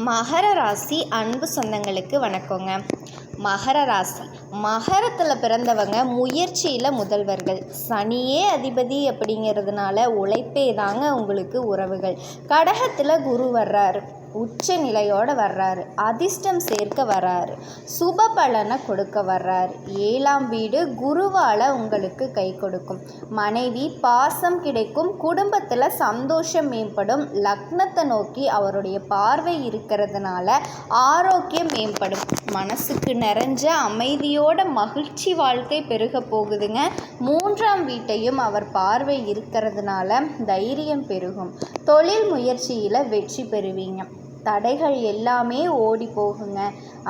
மகர ராசி அன்பு சொந்தங்களுக்கு வணக்கங்க. மகர ராசி, மகரத்தில் பிறந்தவங்க முயற்சியில் முதல்வர்கள். சனியே அதிபதி அப்படிங்கிறதுனால உழைப்பே தாங்க உங்களுக்கு உறவுகள். கடகத்தில் குரு வர்றாரு, உச்ச நிலையோடு வர்றாரு, அதிர்ஷ்டம் சேர்க்க வர்றாரு, சுப பலனை கொடுக்க வர்றாரு. 7ஆம் வீடு குருவால் உங்களுக்கு கை கொடுக்கும். மனைவி பாசம் கிடைக்கும், குடும்பத்தில் சந்தோஷம் மேம்படும். லக்னத்தை நோக்கி அவருடைய பார்வை இருக்கிறதுனால ஆரோக்கியம் மேம்படும். மனசுக்கு நிறைஞ்ச அமைதியோட மகிழ்ச்சி வாழ்க்கை பெருக போகுதுங்க. 3ஆம் வீட்டையும் அவர் பார்வை இருக்கிறதுனால தைரியம் பெருகும். தொழில் முயற்சியில் வெற்றி பெறுவீங்க. தடைகள் எல்லாமே ஓடி போகுங்க.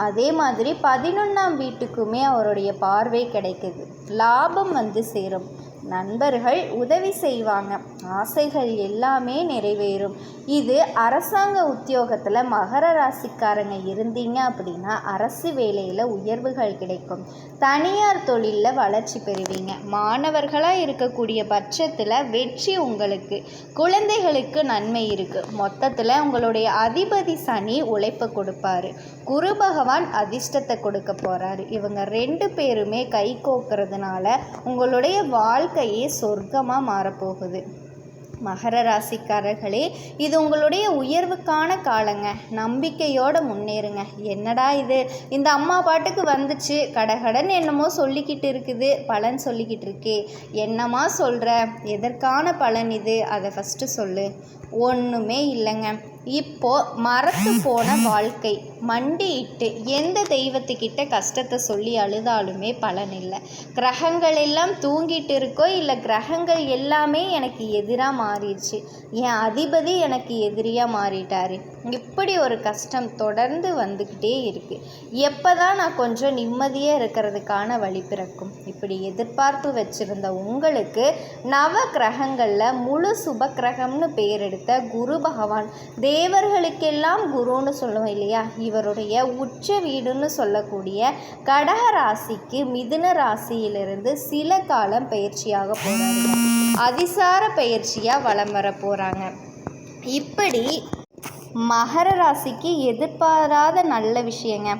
அதே மாதிரி 11ஆம் வீட்டுக்குமே அவருடைய பார்வை கிடைக்குது. லாபம் வந்து சேரும். நண்பர்கள் உதவி செய்வாங்க. ஆசைகள் எல்லாமே நிறைவேறும். இது அரசாங்க உத்தியோகத்தில் மகர ராசிக்காரங்க இருந்தீங்க அப்படின்னா அரசு வேலையில் உயர்வுகள் கிடைக்கும். தனியார் தொழிலில் வளர்ச்சி பெறுவீங்க. மாணவர்களாக இருக்கக்கூடிய பட்சத்தில் வெற்றி உங்களுக்கு. குழந்தைகளுக்கு நன்மை இருக்குது. மொத்தத்தில் உங்களுடைய அதிபதி சனி உழைப்பை கொடுப்பாரு. குரு பகவான் அதிர்ஷ்டத்தை கொடுக்க போகிறாரு. இவங்க 2 பேருமே கை கோக்கிறதுனால உங்களுடைய வாழ்க்கையே சொர்க்கமாக மாறப்போகுது. மகர ராசிக்காரர்களே, இது உங்களுடைய உயர்வுக்கான காலங்க. நம்பிக்கையோடு முன்னேறுங்க. என்னடா இது, இந்த அம்மா பாட்டுக்கு வந்துச்சு, கடகடன் என்னமோ சொல்லிக்கிட்டு இருக்குது, பலன் சொல்லிக்கிட்டு இருக்கே, என்னம்மா சொல்கிற, எதற்கான பலன் இது, அதை ஃபஸ்ட்டு சொல்லு. ஒன்றுமே இல்லைங்க. இப்போ மறத்து போன வாழ்க்கை, மண்டியிட்டு எந்த தெய்வத்துக்கிட்ட கஷ்டத்தை சொல்லி அழுதாலுமே பலன் இல்லை. கிரகங்கள் எல்லாம் தூங்கிட்டு இருக்கோ, இல்லை கிரகங்கள் எல்லாமே எனக்கு எதிராக மாறிடுச்சு, என் அதிபதி எனக்கு எதிரியாக மாறிட்டாரு, இப்படி ஒரு கஷ்டம் தொடர்ந்து வந்துக்கிட்டே இருக்குது. எப்போ தான் நான் கொஞ்சம் நிம்மதியாக இருக்கிறதுக்கான வழி பிறக்கும்? இப்படி எதிர்பார்ப்பு வச்சுருந்த உங்களுக்கு நவ கிரகங்களில் முழு சுப கிரகம்னு பெயர் எடுத்த குரு பகவான், தேவர்களுக்கெல்லாம் குருன்னு சொல்லுவோம் இல்லையா, இவருடைய உச்ச வீடுன்னு சொல்லக்கூடிய கடக ராசிக்கு மிதுன ராசியிலிருந்து சில காலம் பயிற்சியாக போகிறாங்க. அதிசார பயிற்சியாக வலம் வர போகிறாங்க. இப்படி மகர ராசிக்கு எதிர்பாராத நல்ல விஷயங்க.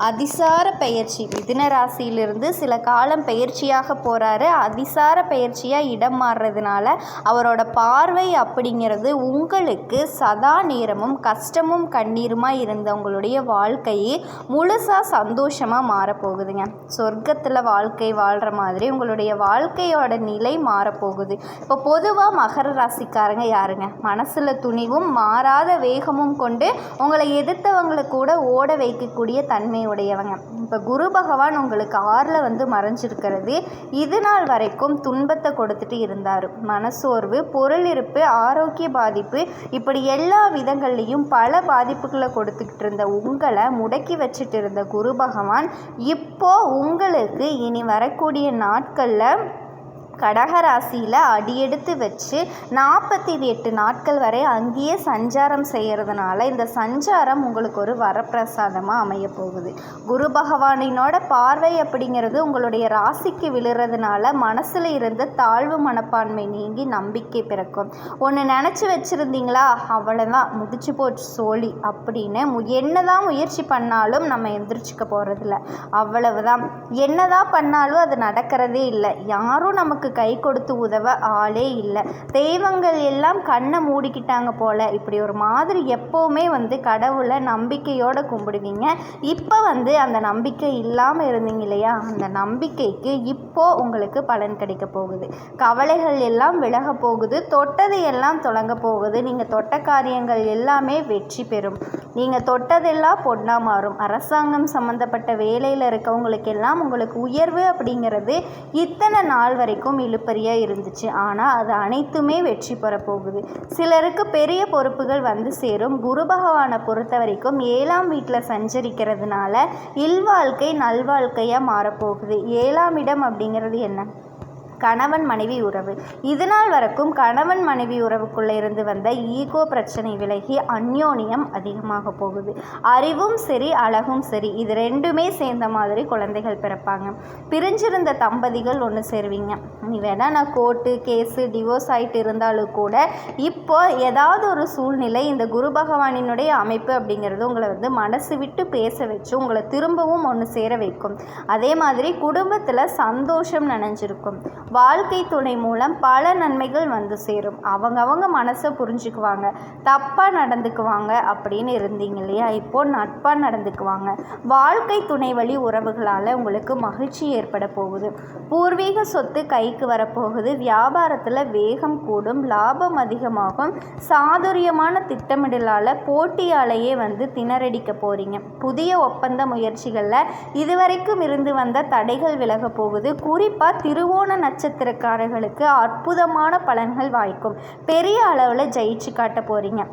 அதிசார பயிற்சி, மிதுன ராசியிலிருந்து சில காலம் பயிற்சியாக போகிறாரு. அதிசார பயிற்சியாக இடம் மாறுறதுனால அவரோட பார்வை அப்படிங்கிறது உங்களுக்கு சதா நேரமும் கஷ்டமும் கண்ணீருமாக இருந்த உங்களுடைய வாழ்க்கையை முழுசாக சந்தோஷமாக மாறப்போகுதுங்க. சொர்க்கத்தில் வாழ்க்கை வாழ்கிற மாதிரி உங்களுடைய வாழ்க்கையோட நிலை மாறப்போகுது. இப்போ பொதுவாக மகர ராசிக்காரங்க யாருங்க? மனசில் துணிவும் மாறாத வேகமும் கொண்டு உங்களை எதிர்த்தவங்களை கூட ஓட வைக்கக்கூடிய தன்மை உடையவங்க. இப்போ குரு பகவான் உங்களுக்கு 6ல் வந்து மறைஞ்சிருக்கிறது. இது நாள் வரைக்கும் துன்பத்தை கொடுத்துட்டு இருந்தார். மனசோர்வு, பொருள் இருப்பு, ஆரோக்கிய பாதிப்பு, இப்படி எல்லா விதங்கள்லையும் பல பாதிப்புகளை கொடுத்துக்கிட்டு இருந்த உங்களை முடக்கி வச்சுட்டு இருந்த குரு பகவான் இப்போ உங்களுக்கு இனி வரக்கூடிய நாட்களில் கடகராசியில் அடியெடுத்து வச்சு 48 நாட்கள் வரை அங்கேயே சஞ்சாரம் செய்கிறதுனால இந்த சஞ்சாரம் உங்களுக்கு ஒரு வரப்பிரசாதமாக அமைய போகுது. குரு பகவானினோட பார்வை அப்படிங்கிறது உங்களுடைய ராசிக்கு விழுறதுனால மனசில் இருந்த தாழ்வு மனப்பான்மை நீங்கி நம்பிக்கை பிறக்கும். ஒன்று நினச்சி வச்சுருந்தீங்களா, அவ்வளோதான், முடிச்சு போச்சு சோழி அப்படின்னு என்னதான் முயற்சி பண்ணாலும் நம்ம எந்திரிச்சிக்க போகிறதில்ல. அவ்வளவுதான். என்னதான் பண்ணாலும் அது நடக்கிறதே இல்லை. யாரும் நமக்கு கை கொடுத்து உதவ ஆளே இல்லை. தெய்வங்கள் எல்லாம் கண்ணை மூடிக்கிட்டாங்க போல, இப்படி ஒரு மாதிரி எப்போவுமே வந்து கடவுளை நம்பிக்கையோடு கும்பிடுவீங்க. இப்போ வந்து அந்த நம்பிக்கை இல்லாமல் இருந்தீங்க இல்லையா, அந்த நம்பிக்கைக்கு இப்போ உங்களுக்கு பலன் கிடைக்க போகுது. கவலைகள் எல்லாம் விலக போகுது. தொட்டது எல்லாம் தொடங்க போகுது. நீங்கள் தொட்ட காரியங்கள் எல்லாமே வெற்றி பெறும். நீங்கள் தொட்டதெல்லாம் பொண்ணா மாறும். அரசாங்கம் சம்மந்தப்பட்ட வேலையில் இருக்கவங்களுக்கெல்லாம் உங்களுக்கு உயர்வு அப்படிங்கிறது இத்தனை நாள் வரைக்கும் இழுப்பறியாக இருந்துச்சு. ஆனால் அது அனைத்துமே வெற்றி பெற போகுது. சிலருக்கு பெரிய பொறுப்புகள் வந்து சேரும். குரு பகவானை பொறுத்த வரைக்கும் 7ஆம் வீட்டில் சஞ்சரிக்கிறதுனால இல்வாழ்க்கை நல்வாழ்க்கையாக மாறப்போகுது. 7ஆம் இடம் அப்படிங்கிறது என்ன? கணவன் மனைவி உறவு. இது நாள் வரைக்கும் கணவன் மனைவி உறவுக்குள்ளே இருந்து வந்த ஈகோ பிரச்சனை விலகி அந்யோன்யம் அதிகமாக போகுது. அறிவும் சரி அழகும் சரி இது ரெண்டுமே சேர்ந்த மாதிரி குழந்தைகள் பிறப்பாங்க. பிரிஞ்சிருந்த தம்பதிகள் ஒன்று சேருவீங்க. நீ வேணா நான் கோர்ட்டு கேஸு டிவோர்ஸ் ஆகிட்டு இருந்தாலும் கூட இப்போ ஏதாவது ஒரு சூழ்நிலை இந்த குரு பகவானினுடைய அமைப்பு அப்படிங்கிறது உங்களை மனசு விட்டு பேச வச்சு உங்களை திரும்பவும் ஒன்று சேர வைக்கும். அதே மாதிரி குடும்பத்தில் சந்தோஷம் நனைஞ்சிருக்கும். வாழ்க்கை துணை மூலம் பல நன்மைகள் வந்து சேரும். அவங்க மனசை புரிஞ்சுக்குவாங்க. தப்பாக நடந்துக்குவாங்க அப்படின்னு இருந்தீங்க இல்லையா, இப்போது நட்பாக நடந்துக்குவாங்க. வாழ்க்கை துணை வழி உறவுகளால் உங்களுக்கு மகிழ்ச்சி ஏற்பட போகுது. பூர்வீக சொத்து கைக்கு வரப்போகுது. வியாபாரத்தில் வேகம் கூடும். லாபம் அதிகமாகும். சாதுரியமான திட்டமிடலால் போட்டியாலேயே திணறடிக்க போகிறீங்க. புதிய ஒப்பந்த முயற்சிகளில் இதுவரைக்கும் இருந்து வந்த தடைகள் விலக போகுது. குறிப்பாக திருவோண நட்சத்திரக்காரர்களுக்கு அற்புதமான பலன்கள் வாய்க்கும். பெரிய அளவில் ஜெயிச்சு காட்ட போகிறீங்க.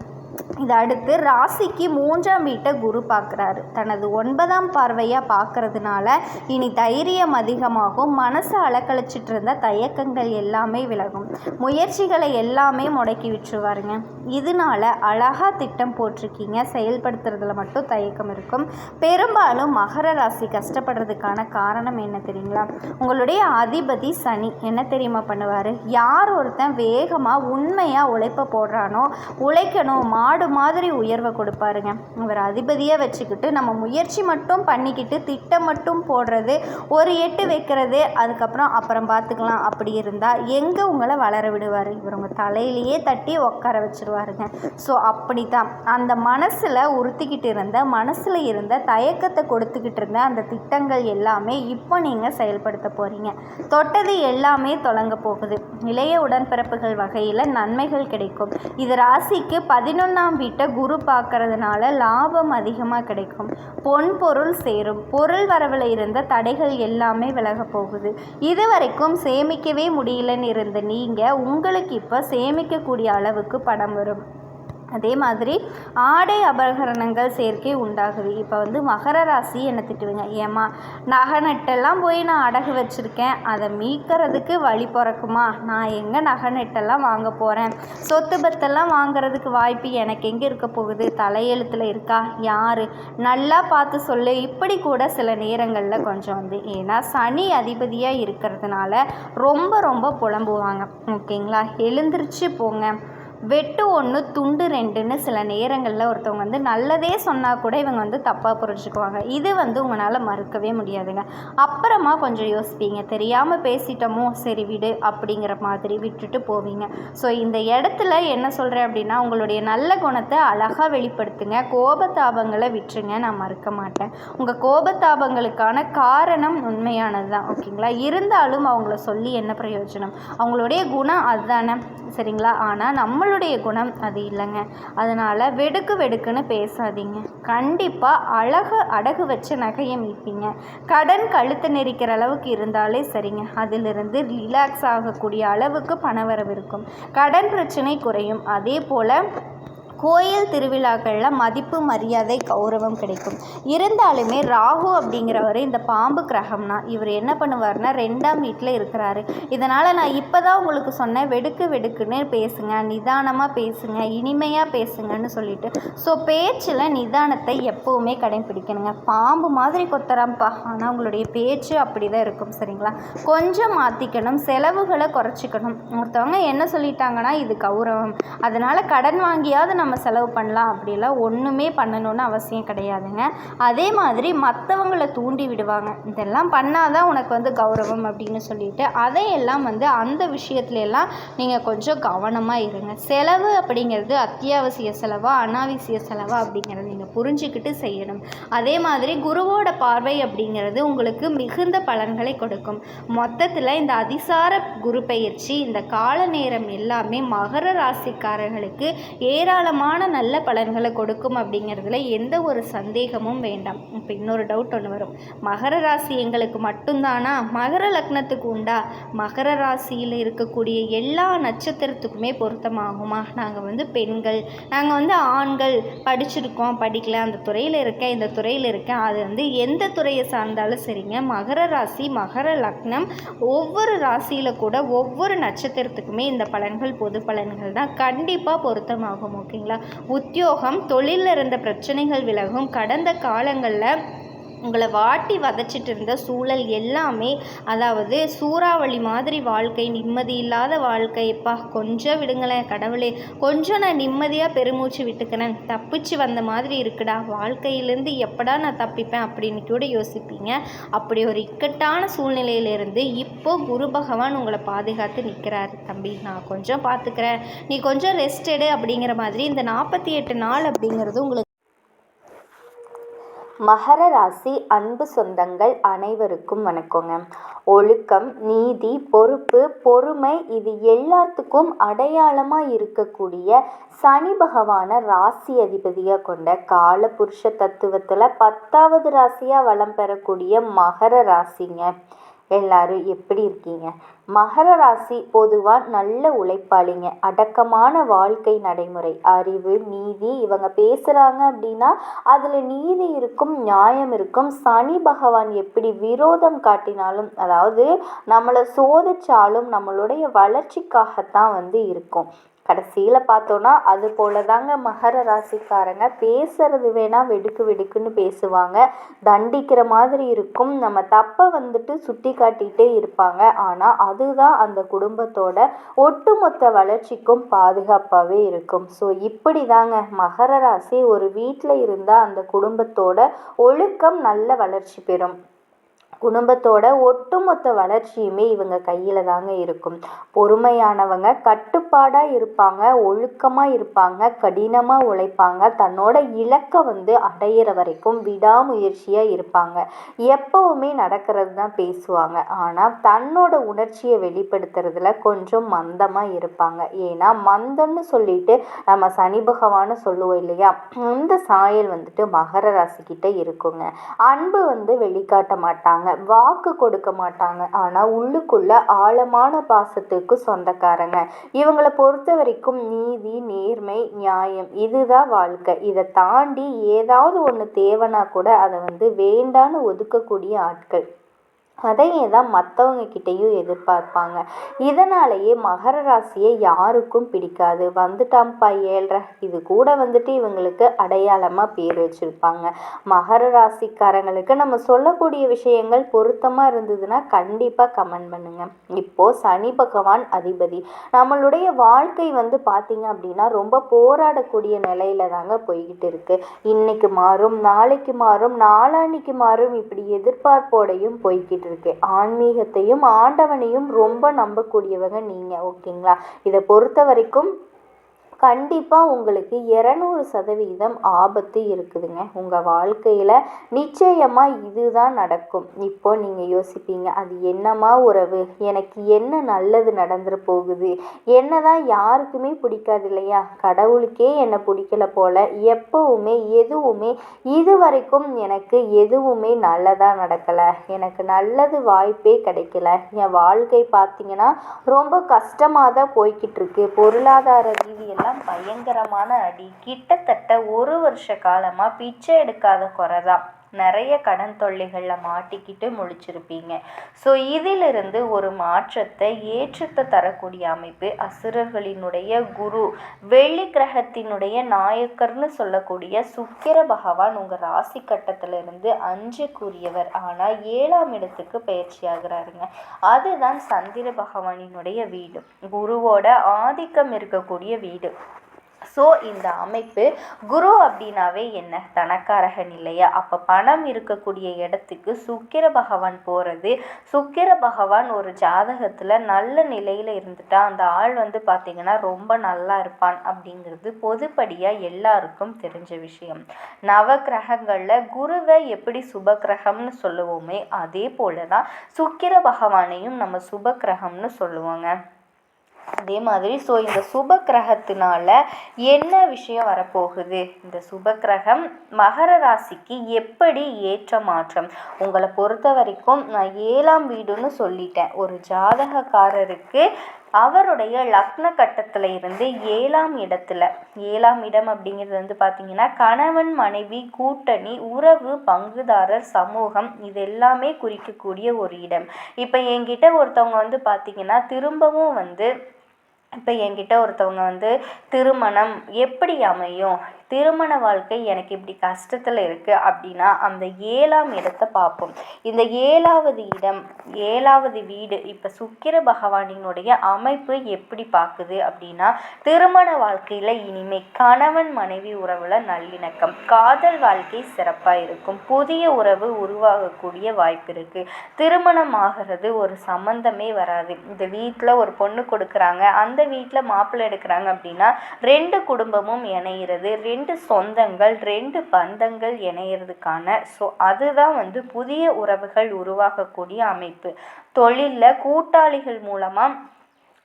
இது அடுத்து ராசிக்கு 3ஆம் வீட்டை குரு பார்க்குறாரு. தனது 9ஆம் பார்வையாக பார்க்கறதுனால இனி தைரியம் அதிகமாகும். மனசை அலக்கழிச்சிட்டு இருந்த தயக்கங்கள் எல்லாமே விலகும். முயற்சிகளை எல்லாமே முடக்கி விட்டுருவாருங்க. இதனால அழகாக திட்டம் போட்டிருக்கீங்க. செயல்படுத்துறதுல மட்டும் தயக்கம் இருக்கும். பெரும்பாலும் மகர ராசி கஷ்டப்படுறதுக்கான காரணம் என்ன தெரியுங்களா? உங்களுடைய அதிபதி சனி என்ன தெரியுமா பண்ணுவார்? யார் ஒருத்தன் வேகமாக உண்மையாக உழைப்ப போடுறானோ, உழைக்கணும் மாடு மாதிரி உயர்வை கொடுப்பாருங்க. அவர் அதிபதியாக வச்சுக்கிட்டு நம்ம முயற்சி மட்டும் பண்ணிக்கிட்டு திட்டம் மட்டும் போடுறது, ஒரு எட்டு வைக்கிறது, அப்புறம் பார்த்துக்கலாம் அப்படி இருந்தால் எங்கே உங்களை வளர விடுவார்? இவர் உங்கள் தலையிலேயே தட்டி உட்கார வச்சுருவாருங்க. ஸோ அப்படி தான் அந்த மனசில் உறுத்திக்கிட்டு மனசில் இருந்த தயக்கத்தை கொடுத்துக்கிட்டு இருந்த அந்த திட்டங்கள் எல்லாமே இப்போ நீங்கள் செயல்படுத்த போகிறீங்க. தொட்டது எல்லாமே தொடங்க போகுது. இளைய உடன்பிறப்புகள் வகையில் நன்மைகள் கிடைக்கும். இது ராசிக்கு 11ஆம் வீட்டை குரு பார்க்கறதுனால லாபம் அதிகமாக கிடைக்கும். பொன் பொருள் சேரும். பொருள் வரவில் இருந்த தடைகள் எல்லாமே விலக போகுது. இது வரைக்கும் சேமிக்கவே முடியலன்னு இருந்த நீங்கள் உங்களுக்கு இப்போ சேமிக்கக்கூடிய அளவுக்கு பணம் வரும். அதே மாதிரி ஆடை அபகரணங்கள் சேர்க்கை உண்டாகுது. இப்போ மகர ராசி என்னை திட்டுவீங்க, ஏமா நகை நட்டெல்லாம் போய் நான் அடகு வச்சுருக்கேன், அதை மீட்கிறதுக்கு வழி பிறக்குமா? நான் எங்கே நகை நட்டெல்லாம் வாங்க போகிறேன்? சொத்து பத்தெல்லாம் வாங்கிறதுக்கு வாய்ப்பு எனக்கு எங்கே இருக்க போகுது? தலையெழுத்தில் இருக்கா? யார்? நல்லா பார்த்து சொல்லு. இப்படி கூட சில நேரங்களில் கொஞ்சம் ஏன்னா சனி அதிபதியாக இருக்கிறதுனால ரொம்ப புலம்புவாங்க. ஓகேங்களா? எழுந்திரிச்சு போங்க. வெட்டு 1 துண்டு 2ன்னு சில நேரங்களில் ஒருத்தவங்க நல்லதே சொன்னால் கூட இவங்க தப்பாக புரிஞ்சுக்குவாங்க. இது உங்களால் மறுக்கவே முடியாதுங்க. அப்புறமா கொஞ்சம் யோசிப்பீங்க, தெரியாமல் பேசிட்டோமோ, சரி விடு அப்படிங்கிற மாதிரி விட்டுட்டு போவீங்க. ஸோ இந்த இடத்துல என்ன சொல்கிறேன் அப்படின்னா, உங்களுடைய நல்ல குணத்தை அழகாக வெளிப்படுத்துங்க. கோபத்தாபங்களை விட்டுருங்க. நான் மறுக்க மாட்டேன். உங்கள் கோபத்தாபங்களுக்கான காரணம் உண்மையானது தான். ஓகேங்களா? இருந்தாலும் அவங்கள சொல்லி என்ன பிரயோஜனம்? அவங்களுடைய குணம் அதுதானே, சரிங்களா? ஆனால் நம்மளுடைய குணம் அது இல்லைங்க. அதனால் வெடுக்குன்னு பேசாதீங்க. கண்டிப்பாக அடகு வச்ச நகையை மீட்பீங்க. கடன் கழுத்து நெரிக்கிற அளவுக்கு இருந்தாலே சரிங்க. அதிலிருந்து ரிலாக்ஸ் ஆகக்கூடிய அளவுக்கு பணவரவு இருக்கும். கடன் பிரச்சனை குறையும். அதே போல் கோயில் திருவிழாக்களில் மதிப்பு மரியாதை கௌரவம் கிடைக்கும். இருந்தாலுமே ராகு அப்படிங்கிறவர் இந்த பாம்பு கிரகம்னா இவர் என்ன பண்ணுவார்னா 2ஆம் வீட்டில் இருக்கிறாரு. இதனால் நான் இப்போ தான் உங்களுக்கு சொன்னேன், வெடுக்குன்னு பேசுங்க, நிதானமாக பேசுங்க, இனிமையாக பேசுங்கன்னு சொல்லிட்டு. ஸோ பேச்சில் நிதானத்தை எப்போவுமே கடைப்பிடிக்கணுங்க. பாம்பு மாதிரி கொத்தராம்ப்பா, ஆனால் உங்களுடைய பேச்சு அப்படி தான் இருக்கும். சரிங்களா? கொஞ்சம் மாற்றிக்கணும். செலவுகளை குறைச்சிக்கணும். ஒருத்தவங்க என்ன சொல்லிட்டாங்கன்னா இது கௌரவம், அதனால் கடன் வாங்கியாவது நம்ம செலவு பண்ணலாம், அப்படிலாம் ஒன்றுமே பண்ணணும்னு அவசியம் கிடையாதுங்க. அதே மாதிரி மற்றவங்களை தூண்டி விடுவாங்க, இதெல்லாம் பண்ணாதான் உனக்கு கௌரவம் அப்படின்னு சொல்லிட்டு அதையெல்லாம் அந்த விஷயத்துலலாம் நீங்கள் கொஞ்சம் கவனமாக இருங்க. செலவு அப்படிங்கிறது அத்தியாவசிய செலவா அனாவசிய செலவா அப்படிங்கிறத நீங்கள் புரிஞ்சுக்கிட்டு செய்யணும். அதே மாதிரி குருவோட பார்வை அப்படிங்கிறது உங்களுக்கு மிகுந்த பலன்களை கொடுக்கும். மொத்தத்தில் இந்த அதிசார குரு பயிற்சி இந்த கால நேரம் எல்லாமே மகர ராசிக்காரர்களுக்கு ஏராளமான அதிகமான நல்ல பலன்களை கொடுக்கும் அப்படிங்கிறதுல எந்த ஒரு சந்தேகமும் வேண்டாம். இப்போ இன்னொரு டவுட் ஒன்று வரும், மகர ராசி எங்களுக்கு மட்டும்தானா, மகர லக்னத்துக்கு உண்டா, மகர ராசியில் இருக்கக்கூடிய எல்லா நட்சத்திரத்துக்குமே பொருத்தமாகுமா, நாங்கள் வந்து பெண்கள், நாங்கள் வந்து ஆண்கள், படிச்சிருக்கோம் படிக்கல, அந்த துறையில் இருக்கேன் இந்த துறையில் இருக்கேன், அது வந்து எந்த துறையை சார்ந்தாலும் சரிங்க, மகர ராசி மகர லக்னம் ஒவ்வொரு ராசியில் கூட ஒவ்வொரு நட்சத்திரத்துக்குமே இந்த பலன்கள் பொது பலன்கள் தான் கண்டிப்பாக பொருத்தமாகும். ஓகேங்களா. உத்தியோகம், தொழிலில் இருந்த பிரச்சனைகள் விலகும். கடந்த காலங்களில் உங்களை வாட்டி வதச்சிட்டு இருந்த சூழல் எல்லாமே, அதாவது சூறாவளி மாதிரி வாழ்க்கை, நிம்மதி இல்லாத வாழ்க்கைப்பா, கொஞ்சம் விடுங்களேன் கடவுளே, கொஞ்சம் நான் நிம்மதியாக பெருமூச்சு விட்டுக்கிறேன், தப்பிச்சு வந்த மாதிரி இருக்குடா, வாழ்க்கையிலேருந்து எப்படா நான் தப்பிப்பேன் அப்படின்னு கூட யோசிப்பீங்க. அப்படி ஒரு இக்கட்டான சூழ்நிலையிலிருந்து இப்போ குரு பகவான் உங்களை பாதுகாத்து நிற்கிறாரு. தம்பி நான் கொஞ்சம் பார்த்துக்கிறேன், நீ கொஞ்சம் ரெஸ்ட் எடு அப்படிங்கிற மாதிரி இந்த 48 நாள் அப்படிங்கிறது உங்களுக்கு. மகர ராசி அன்பு சொந்தங்கள் அனைவருக்கும் வணக்கங்க. ஒழுக்கம், நீதி, பொறுப்பு, பொறுமை இது எல்லாத்துக்கும் அடையாளமாக இருக்கக்கூடிய சனி பகவானை ராசி அதிபதியாக கொண்ட கால புருஷ தத்துவத்தில் 10வது ராசியாக வலம் பெறக்கூடிய மகர ராசிங்க. எல்லாரும் எப்படி இருக்கீங்க? மகர ராசி பொதுவாக நல்ல உழைப்பாளிங்க, அடக்கமான வாழ்க்கை நடைமுறை, அறிவு, நீதி இவங்க பேசுகிறாங்க அப்படின்னா அதில் நீதி இருக்கும், நியாயம் இருக்கும். சனி பகவான் எப்படி விரோதம் காட்டினாலும், அதாவது நம்மளை சோதிச்சாலும் நம்மளுடைய வளர்ச்சிக்காகத்தான் வந்து இருக்கும். கடைசியில் பார்த்தோன்னா அது போல தாங்க மகர ராசிக்காரங்க பேசுறது வேணால் வெடுக்கு வெடுக்குன்னு பேசுவாங்க, தண்டிக்கிற மாதிரி இருக்கும், நம்ம தப்பை வந்துட்டு சுட்டி காட்டிகிட்டே இருப்பாங்க. ஆனால் அதுதான் அந்த குடும்பத்தோட ஒட்டுமொத்த வளர்ச்சிக்கும் பாதுகாப்பாகவே இருக்கும். ஸோ இப்படி தாங்க மகர ராசி ஒரு வீட்டில் இருந்தால் அந்த குடும்பத்தோட ஒழுக்கம் நல்ல வளர்ச்சி பெறும். குடும்பத்தோட ஒட்டுமொத்த வளர்ச்சியுமே இவங்க கையில் தாங்க இருக்கும். பொறுமையானவங்க, கட்டுப்பாடாக இருப்பாங்க, ஒழுக்கமாக இருப்பாங்க, கடினமாக உழைப்பாங்க, தன்னோட இலக்கை வந்து அடையிற வரைக்கும் விடாமுயற்சியாக இருப்பாங்க. எப்பவுமே நடக்கிறது தான் பேசுவாங்க, ஆனால் தன்னோட உணர்ச்சியை வெளிப்படுத்துறதுல கொஞ்சம் மந்தமாக இருப்பாங்க. ஏன்னா மந்தம்னு சொல்லிட்டு நம்ம சனி பகவானை சொல்லுவோம் இல்லையா, இந்த சாயல் வந்துட்டு மகர ராசிக்கிட்ட இருக்குங்க. அன்பு வந்து வெளிக்காட்ட மாட்டாங்க, வாக்கு கொடுக்க மாட்டாங்க, ஆனால் உள்ளுக்குள்ள ஆழமான பாசத்துக்கு சொந்தக்காரங்க. இவங்களை பொறுத்த வரைக்கும் நீதி, நேர்மை, நியாயம் இதுதான் வாழ்க்கை. இதை தாண்டி ஏதாவது ஒன்று தேவைன்னா கூட அதை வந்து வேண்டான்னு ஒதுக்கக்கூடிய ஆட்கள். அதையே தான் மற்றவங்க கிட்டேயும் எதிர்பார்ப்பாங்க. இதனாலேயே மகர ராசியை யாருக்கும் பிடிக்காது. வந்துட்டாம்ப்பா ஏழ்ரை, இது கூட வந்துட்டு இவங்களுக்கு அடையாளமாக பேர் வச்சுருப்பாங்க. மகர ராசிக்காரங்களுக்கு நம்ம சொல்லக்கூடிய விஷயங்கள் பொருத்தமாக இருந்ததுன்னா கண்டிப்பாக கமெண்ட் பண்ணுங்க. இப்போது சனி பகவான் அதிபதி, நம்மளுடைய வாழ்க்கை வந்து பார்த்திங்க அப்படின்னா ரொம்ப போராடக்கூடிய நிலையில தாங்க போய்கிட்டு இருக்கு. இன்னைக்கு மாறும், நாளைக்கு மாறும், நாளான்னைக்கு மாறும், இப்படி எதிர்பார்ப்போடையும் போய்கிட்டு இருக்கு. ஆன்மீகத்தையும் ஆண்டவனையும் ரொம்ப நம்பக்கூடியவங்க நீங்க. ஓகேங்களா. இதை பொறுத்த வரைக்கும் கண்டிப்பாக உங்களுக்கு 200% ஆபத்து இருக்குதுங்க உங்கள் வாழ்க்கையில். நிச்சயமாக இதுதான் நடக்கும். இப்போ நீங்கள் யோசிப்பீங்க, அது என்னமா உறவு, எனக்கு என்ன நல்லது நடந்துட போகுது, என்ன தான் யாருக்குமே பிடிக்காது இல்லையா, கடவுளுக்கே என்னை பிடிக்கல போல, எப்பவுமே எதுவுமே இது வரைக்கும் எனக்கு எதுவுமே நல்லதாக நடக்கலை, எனக்கு நல்லது வாய்ப்பே கிடைக்கல, என் வாழ்க்கை பார்த்தீங்கன்னா ரொம்ப கஷ்டமாக தான் போய்கிட்டு இருக்கு, பொருளாதார ரீதியெல்லாம் பயங்கரமான அடி, கிட்டத்தட்ட 1 வருஷ காலமாக பிச்சை எடுக்காத குறைதான், நிறைய கடன் தொல்லைகளில் மாட்டிக்கிட்டு முழிச்சிருப்பீங்க. ஸோ இதிலிருந்து ஒரு மாற்றத்தை, ஏற்றத்தை தரக்கூடிய அமைப்பு அசுரர்களினுடைய குரு, வெள்ளி கிரகத்தினுடைய நாயக்கர்னு சொல்லக்கூடிய சுக்கிர பகவான் உங்கள் ராசி கட்டத்திலிருந்து 5க்குரியவர், ஆனால் 7ஆம் இடத்துக்கு பயிற்சி ஆகிறாருங்க. அதுதான் சந்திர பகவானினுடைய வீடு, குருவோட ஆதிக்கம் இருக்கக்கூடிய வீடு. ஸோ இந்த அமைப்பு, குரு அப்படின்னாவே என்ன, தனக்காரகன் இல்லையா, அப்போ பணம் இருக்கக்கூடிய இடத்துக்கு சுக்கிர பகவான் போகிறது. சுக்கிர பகவான் ஒரு ஜாதகத்தில் நல்ல நிலையில் இருந்துட்டா அந்த ஆள் வந்து பார்த்திங்கன்னா ரொம்ப நல்லா இருப்பான் அப்படிங்கிறது பொதுப்படியாக எல்லாருக்கும் தெரிஞ்ச விஷயம். நவ கிரகங்களில் குருவை எப்படி சுப கிரகம்னு சொல்லுவோமே, அதே போல தான் சுக்கிர பகவானையும் நம்ம சுப கிரகம்னு சொல்லுவோங்க. அதே மாதிரி இந்த சுப கிரகத்தினால என்ன விஷயம் வரப்போகுது, இந்த சுப கிரகம் மகர ராசிக்கு எப்படி ஏற்ற மாற்றம். உங்களை பொறுத்த வரைக்கும் நான் 7ஆம் வீடுன்னு சொல்லிட்டேன். ஒரு ஜாதகக்காரருக்கு அவருடைய லக்ன கட்டத்தில் இருந்து 7ஆம் இடத்துல, 7ஆம் இடம் அப்படிங்கிறது பார்த்திங்கன்னா கணவன் மனைவி கூட்டணி உறவு பங்குதாரர் சமூகம் இது எல்லாமே குறிக்கக்கூடிய ஒரு இடம். இப்போ என்கிட்ட ஒருத்தவங்க பார்த்திங்கன்னா திரும்பவும் இப்போ என்கிட்ட ஒருத்தவங்க திருமணம் எப்படி அமையும், திருமண வாழ்க்கை எனக்கு இப்படி கஷ்டத்தில் இருக்குது அப்படின்னா அந்த 7ஆம் இடத்தை பார்ப்போம். இந்த 7ஆவது இடம் 7ஆவது வீடு இப்போ சுக்கிர பகவானினுடைய அமைப்பு எப்படி பார்க்குது அப்படின்னா திருமண வாழ்க்கையில் இனிமே கணவன் மனைவி உறவில் நல்லிணக்கம், காதல் வாழ்க்கை சிறப்பாக இருக்கும், புதிய உறவு உருவாகக்கூடிய வாய்ப்பு இருக்குது. திருமணம் ஆகிறது ஒரு சம்பந்தமே வராது. இந்த வீட்டில் ஒரு பொண்ணு கொடுக்குறாங்க, அந்த வீட்டில் மாப்பிள்ளை எடுக்கிறாங்க அப்படின்னா 2 குடும்பமும் இணைகிறது, 2 சொந்தங்கள் 2 பந்தங்கள் இணையிறதுக்கான அதுதான் புதிய உறவுகள் உருவாகக்கூடிய அமைப்பு. தொழிலில் கூட்டாளிகள் மூலமாக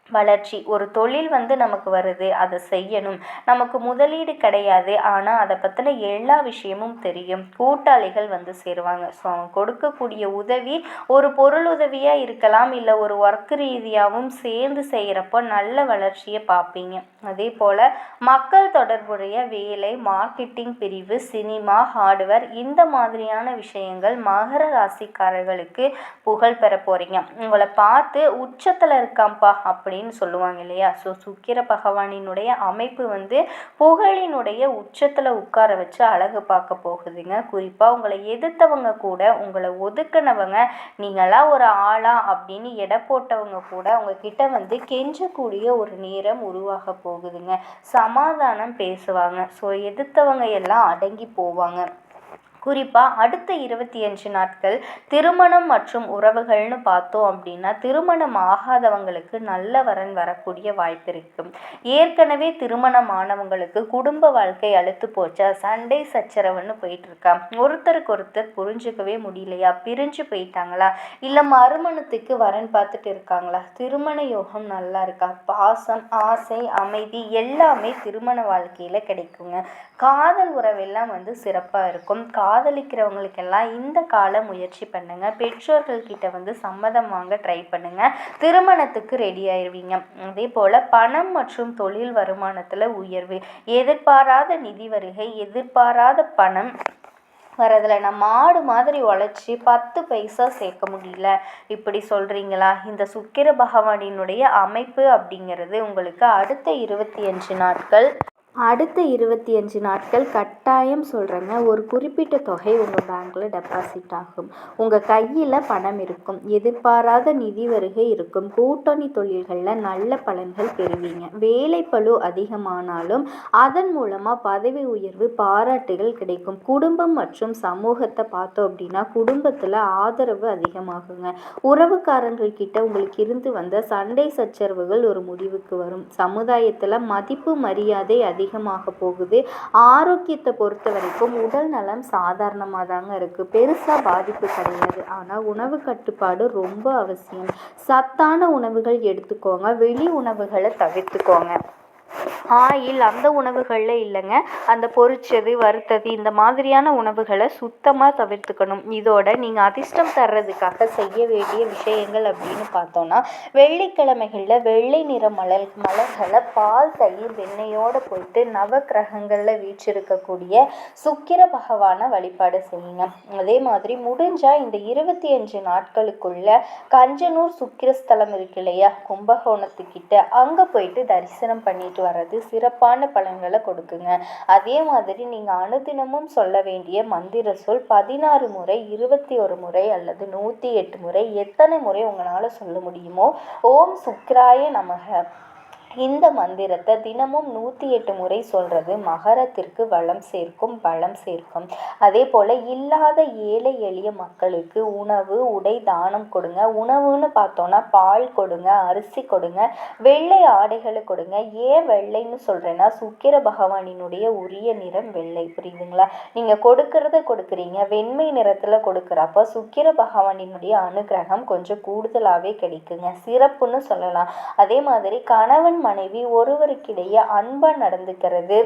வளர்ச்சி, ஒரு தொழில் நமக்கு வருது, அதை செய்யணும், நமக்கு முதலீடு கிடையாது, ஆனால் அதை பற்றின எல்லா விஷயமும் தெரியும், கூட்டாளிகள் சேருவாங்க. அவங்க கொடுக்கக்கூடிய உதவி ஒரு பொருள் உதவியாக இருக்கலாம், இல்லை ஒரு ஒர்க் ரீதியாகவும் சேர்ந்து செய்கிறப்போ நல்ல வளர்ச்சியை பார்ப்பீங்க. அதே போல் மக்கள் தொடர்புடைய வேலை, மார்க்கெட்டிங் பிரிவு, சினிமா, ஹார்ட்வேர் இந்த மாதிரியான விஷயங்கள் மகர ராசிக்காரர்களுக்கு புகழ் பெற போகிறீங்க. உங்களை பார்த்து உச்சத்தில் இருக்காம்பா அப்படின்னு சொல்லுவாங்க இல்லையா. சுக்கிர பகவானினுடைய அமைப்பு புகழினுடைய உச்சத்தில் உட்கார வச்சு அழகு பார்க்க போகுதுங்க. குறிப்பாக உங்களை எதிர்த்தவங்க கூட, உங்களை ஒதுக்கினவங்க, நீங்களா ஒரு ஆளா அப்படின்னு எடை போட்டவங்க கூட உங்ககிட்ட கெஞ்சக்கூடிய ஒரு நேரம் உருவாக போகுதுங்க. சமாதானம் பேசுவாங்க. எதிர்த்தவங்க எல்லாம் அடங்கி போவாங்க. குறிப்பாக அடுத்த 25 நாட்கள் திருமணம் மற்றும் உறவுகள்னு பார்த்தோம் அப்படின்னா திருமணம் ஆகாதவங்களுக்கு நல்ல வரன் வரக்கூடிய வாய்ப்பு இருக்கும். ஏற்கனவே திருமணமானவங்களுக்கு குடும்ப வாழ்க்கை அழுத்து போச்சா, சண்டை சச்சரவுன்னு போயிட்டு இருக்கா, ஒருத்தருக்கு ஒருத்தர் புரிஞ்சுக்கவே முடியலையா, பிரிஞ்சு போயிட்டாங்களா, இல்லை மறுமணத்துக்கு வரன் பார்த்துட்டு இருக்காங்களா, திருமண யோகம் நல்லா இருக்கா, பாசம் ஆசை அமைதி எல்லாமே திருமண வாழ்க்கையில் கிடைக்குங்க. காதல் உறவெல்லாம் சிறப்பாக இருக்கும். காதலிக்கிறவங்களுக்கெல்லாம் இந்த கால முயற்சி பண்ணுங்க. பெற்றோர்கள்கிட்ட சம்மதம் வாங்க ட்ரை பண்ணுங்க. திருமணத்துக்கு ரெடி ஆயிடுவீங்க. அதே போல் பணம் மற்றும் தொழில் வருமானத்தில் உயர்வு, எதிர்பாராத நிதி வருகை, எதிர்பாராத பணம் வரதில் நான் மாடு மாதிரி உழைச்சி 10 பைசா சேர்க்க முடியல இப்படி சொல்கிறீங்களா, இந்த சுக்கிர பகவானினுடைய அமைப்பு அப்படிங்கிறது உங்களுக்கு அடுத்த 25 நாட்கள் கட்டாயம் சொல்கிறேங்க. ஒரு குறிப்பிட்ட தொகை உங்கள் பேங்க்கில் டெபாசிட் ஆகும். உங்கள் கையில் பணம் இருக்கும். எதிர்பாராத நிதி வருகை இருக்கும். கூட்டணி தொழில்களில் நல்ல பலன்கள் பெறுவீங்க. வேலைப்பளு அதிகமானாலும் அதன் மூலமாக பதவி உயர்வு, பாராட்டுகள் கிடைக்கும். குடும்பம் மற்றும் சமூகத்தை பார்த்தோம் அப்படின்னா குடும்பத்தில் ஆதரவு அதிகமாகுங்க. உறவுக்காரர்கள் கிட்ட உங்களுக்கு இருந்து வந்த சண்டை சச்சரவுகள் ஒரு முடிவுக்கு வரும். சமுதாயத்தில் மதிப்பு மரியாதை அதிகமாக போகுது. ஆரோக்கியத்தை பொறுத்த வரைக்கும் உடல் நலம் சாதாரணமாக தாங்க இருக்குது. பெருசாக பாதிப்பு கிடையாது. ஆனால் உணவு கட்டுப்பாடு ரொம்ப அவசியம். சத்தான உணவுகள் எடுத்துக்கோங்க. வெளி உணவுகளை தவிர்த்துக்கோங்க. ஆயில் அந்த உணவுகளில் இல்லைங்க, அந்த பொரிச்சது வறுத்தது இந்த மாதிரியான உணவுகளை சுத்தமாக தவிர்த்துக்கணும். இதோட நீங்கள் அதிர்ஷ்டம் தர்றதுக்காக செய்ய வேண்டிய விஷயங்கள் அப்படின்னு பார்த்தோன்னா வெள்ளிக்கிழமைகளில் வெள்ளை நிற மலர்களை பால் தயிர் வெண்ணெயோடு போயிட்டு நவக்கிரகங்களில் வீற்றிருக்கக்கூடிய சுக்கிர பகவானை வழிபாடு செய்யுங்க. அதே மாதிரி முடிஞ்சால் இந்த 25 நாட்களுக்குள்ள கஞ்சனூர் சுக்கிரஸ்தலம் இருக்கு இல்லையா, கும்பகோணத்துக்கிட்ட, அங்கே போயிட்டு தரிசனம் பண்ணிட்டு வர்றது சிறப்பான பலன்களை கொடுக்குங்க. அதே மாதிரி நீங்கள் அனுதினமும் சொல்ல வேண்டிய மந்திர சொல் 16 முறை, 21 முறை அல்லது 108 முறை, எத்தனை முறை உங்களால் சொல்ல முடியுமோ ஓம் சுக்கிராய நமக இந்த மந்திரத்தை தினமும் 108 முறை சொல்கிறது மகரத்திற்கு வளம் சேர்க்கும், பலம் சேர்க்கும். அதே போல் இல்லாத ஏழை எளிய மக்களுக்கு உணவு உடை தானம் கொடுங்க. உணவுன்னு பார்த்தோன்னா பால் கொடுங்க, அரிசி கொடுங்க, வெள்ளை ஆடைகளை கொடுங்க. ஏன் வெள்ளைன்னு சொல்கிறேன்னா சுக்கிர பகவானினுடைய உரிய நிறம் வெள்ளை, புரியுதுங்களா? நீங்கள் கொடுக்குறீங்க வெண்மை நிறத்தில் கொடுக்குறப்ப சுக்கிர பகவானினுடைய அனுகிரகம் கொஞ்சம் கூடுதலாகவே கிடைக்குங்க, சிறப்புன்னு சொல்லலாம். அதே மாதிரி கணவன் மனைவி ஒருவருக்கிடையே அன்பா நடந்துக்கிறது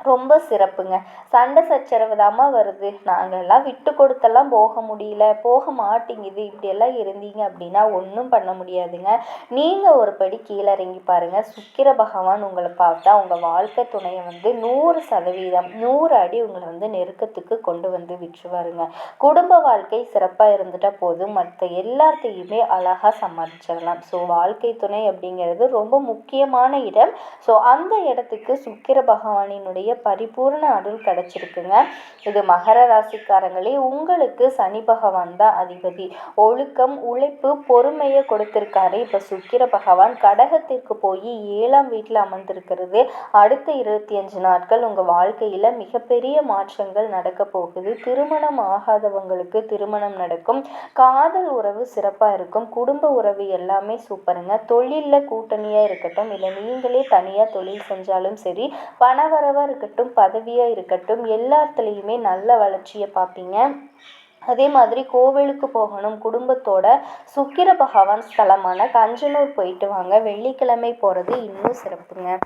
ரொம்ப சிறப்புங்க. சண்டை சச்சரவு தாம்மா வருது, நாங்கள்லாம் விட்டு கொடுத்தெல்லாம் போக முடியல, போக மாட்டேங்குது, இப்படியெல்லாம் இருந்தீங்க அப்படின்னா ஒன்றும் பண்ண முடியாதுங்க. நீங்கள் ஒரு படி கீழே இறங்கி பாருங்கள். சுக்கிர பகவான் உங்களை பார்த்தா உங்கள் வாழ்க்கை துணையை 100% 100 அடி உங்களை நெருக்கத்துக்கு கொண்டு வந்து விட்டுருவாருங்க. குடும்ப வாழ்க்கை சிறப்பாக இருந்துட்டால் போதும், மற்ற எல்லாத்தையுமே அழகாக சமாளிச்சிடலாம். ஸோ வாழ்க்கை துணை அப்படிங்கிறது ரொம்ப முக்கியமான இடம். ஸோ அந்த இடத்துக்கு சுக்கிர பகவானினுடைய பரிபூர்ண அருள் கிடைச்சிருக்குங்க. இது மகர ராசிக்காரங்களே, உங்களுக்கு சனி பகவான் தான் அதிபதி. ஒழுக்கம், உழைப்பு, பொறுமையை கொடுத்திருக்காரு. இப்போ சுக்கிர பகவான் கடகத்திற்கு போய் 7ஆம் வீட்டில் அமர்ந்திருக்கிறது. அடுத்த 25 நாட்கள் உங்கள் வாழ்க்கையில் மிகப்பெரிய மாற்றங்கள் நடக்க போகுது. திருமணம் ஆகாதவங்களுக்கு திருமணம் நடக்கும். காதல் உறவு சிறப்பாக இருக்கும். குடும்ப உறவு எல்லாமே சூப்பருங்க. தொழிலில் கூட்டணியாக இருக்கட்டும், இல்லை நீங்களே தனியாக தொழில் செஞ்சாலும் சரி, பணவரவாக இருக்கட்டும், பதவியாக இருக்கட்டும், எல்லாத்துலேயுமே நல்ல வளர்ச்சியை பார்ப்பீங்க. அதே மாதிரி கோவிலுக்கு போகணும் குடும்பத்தோட, சுக்கிர பகவான் ஸ்தலமான கஞ்சனூர் போயிட்டு வாங்க. வெள்ளிக்கிழமை போகிறது இன்னும் சிறப்புங்க.